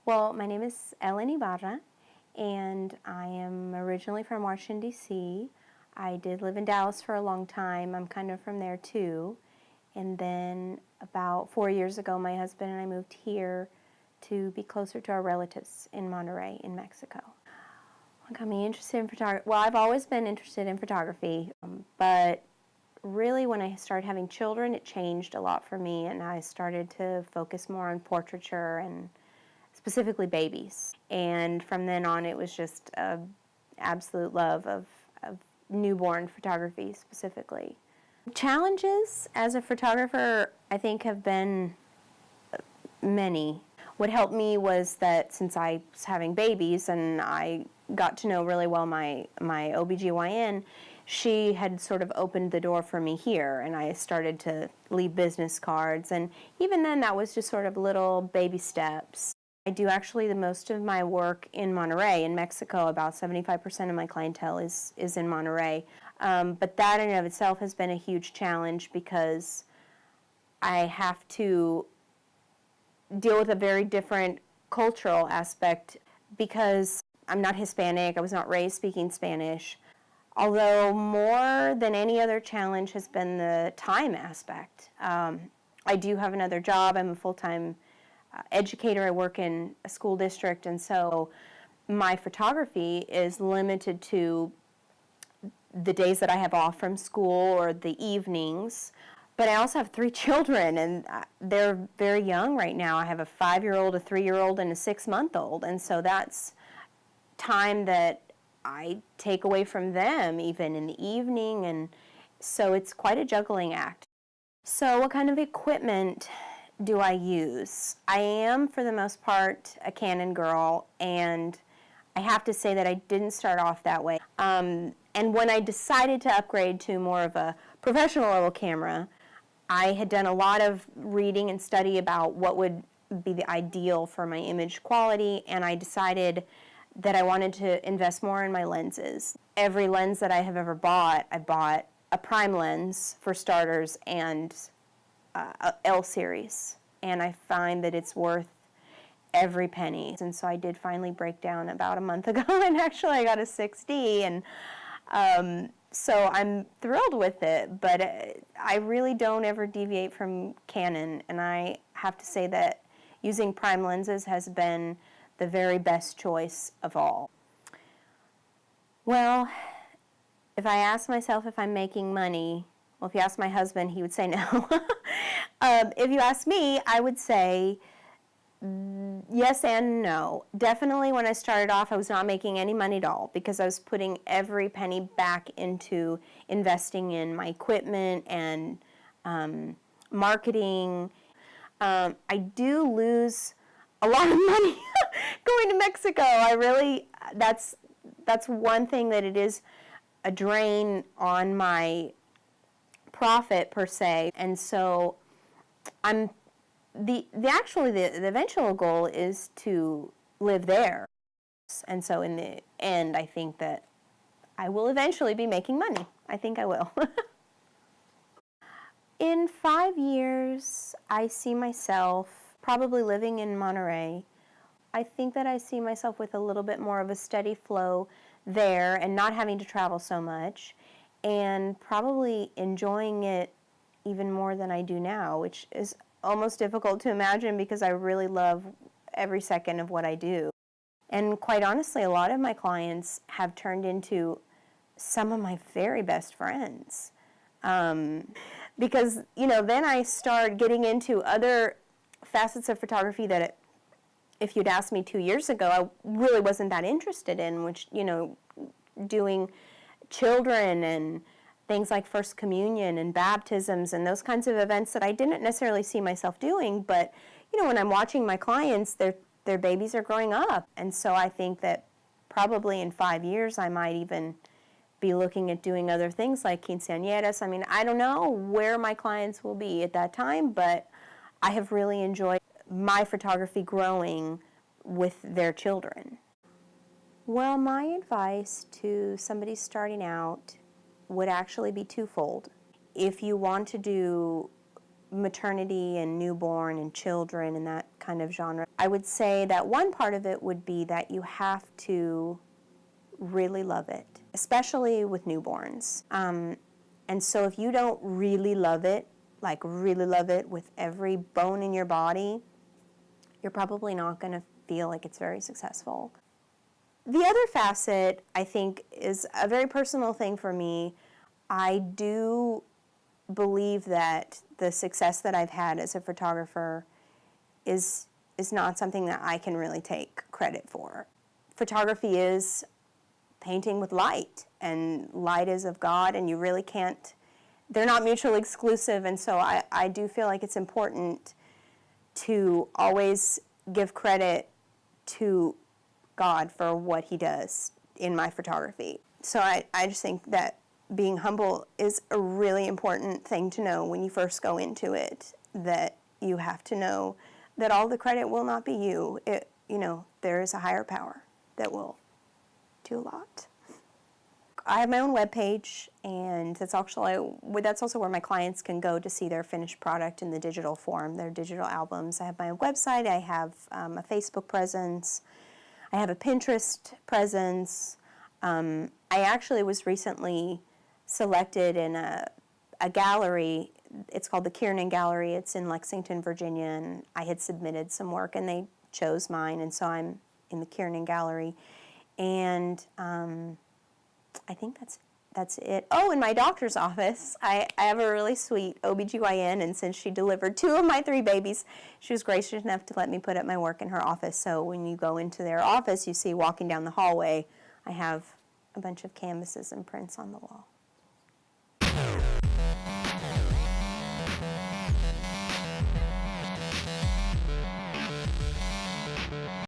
Well, my name is Ellen Ibarra, and I am originally from Washington, D.C. I did live in Dallas for a long time. I'm kind of from there too. And then about 4 years ago, my husband and I moved here to be closer to our relatives in Monterrey, in Mexico. What got me interested in photography? Well, I've always been interested in photography, but really when I started having children, it changed a lot for me, and I started to focus more on portraiture and specifically babies. And from then on, it was just an absolute love of newborn photography specifically. Challenges as a photographer, I think, have been many. What helped me was that since I was having babies and I got to know really well my OBGYN, she had sort of opened the door for me here, and I started to leave business cards, and even then that was just sort of little baby steps. I do actually the most of my work in Monterrey, in Mexico. About 75% of my clientele is in Monterrey. But that in and of itself has been a huge challenge because I have to deal with a very different cultural aspect because I'm not Hispanic, I was not raised speaking Spanish. Although more than any other challenge has been the time aspect. I do have another job. I'm a full-time educator. I work in a school district, and so my photography is limited to the days that I have off from school or the evenings. But I also have 3 children, and they're very young right now. I have a 5-year-old, a 3-year-old, and a 6-month-old, and so that's time that I take away from them even in the evening, and so it's quite a juggling act. So what kind of equipment do I use? I am, for the most part, a Canon girl, and I have to say that I didn't start off that way. And when I decided to upgrade to more of a professional level camera, I had done a lot of reading and study about what would be the ideal for my image quality, and I decided that I wanted to invest more in my lenses. Every lens that I have ever bought, I bought a prime lens for starters and a L series, and I find that it's worth every penny. And so I did finally break down about a month ago, and actually I got a 6D, and so I'm thrilled with it, but I really don't ever deviate from Canon, and I have to say that using prime lenses has been the very best choice of all. Well, if I ask myself if I'm making money, well, if you ask my husband, he would say no. If you ask me, I would say yes and no. Definitely when I started off, I was not making any money at all because I was putting every penny back into investing in my equipment and marketing. I do lose a lot of money going to Mexico. That's one thing that it is a drain on my profit per se, and so the eventual goal is to live there, and so in the end, I think that I will eventually be making money. I think I will. In 5 years, I see myself probably living in Monterrey. I think that I see myself with a little bit more of a steady flow there and not having to travel so much, and probably enjoying it even more than I do now, which is almost difficult to imagine because I really love every second of what I do. And quite honestly, a lot of my clients have turned into some of my very best friends. Because, then I start getting into other facets of photography that if you'd asked me 2 years ago, I really wasn't that interested in, which, doing children and things like First Communion and baptisms and those kinds of events that I didn't necessarily see myself doing, but, when I'm watching my clients, their babies are growing up, and so I think that probably in 5 years I might even be looking at doing other things like quinceañeras. I mean, I don't know where my clients will be at that time, but I have really enjoyed my photography growing with their children. Well, my advice to somebody starting out would actually be twofold. If you want to do maternity and newborn and children and that kind of genre. I would say that one part of it would be that you have to really love it, especially with newborns. And so if you don't really love it, like really love it with every bone in your body, you're probably not going to feel like it's very successful. The other facet, I think, is a very personal thing for me. I do believe that the success that I've had as a photographer is not something that I can really take credit for. Photography is painting with light, and light is of God, and you really can't, they're not mutually exclusive, and so I do feel like it's important to always give credit to God for what he does in my photography. So I just think that being humble is a really important thing to know when you first go into it, that you have to know that all the credit will not be you. There is a higher power that will do a lot. I have my own webpage, and that's also where my clients can go to see their finished product in the digital form, their digital albums. I have my own website, I have a Facebook presence, I have a Pinterest presence. I actually was recently selected in a gallery. It's called the Kiernan Gallery. It's in Lexington, Virginia, and I had submitted some work, and they chose mine, and so I'm in the Kiernan Gallery. And I think that's it. Oh, in my doctor's office, I have a really sweet OBGYN, and since she delivered 2 of my 3 babies, she was gracious enough to let me put up my work in her office. So when you go into their office, you see walking down the hallway, I have a bunch of canvases and prints on the wall.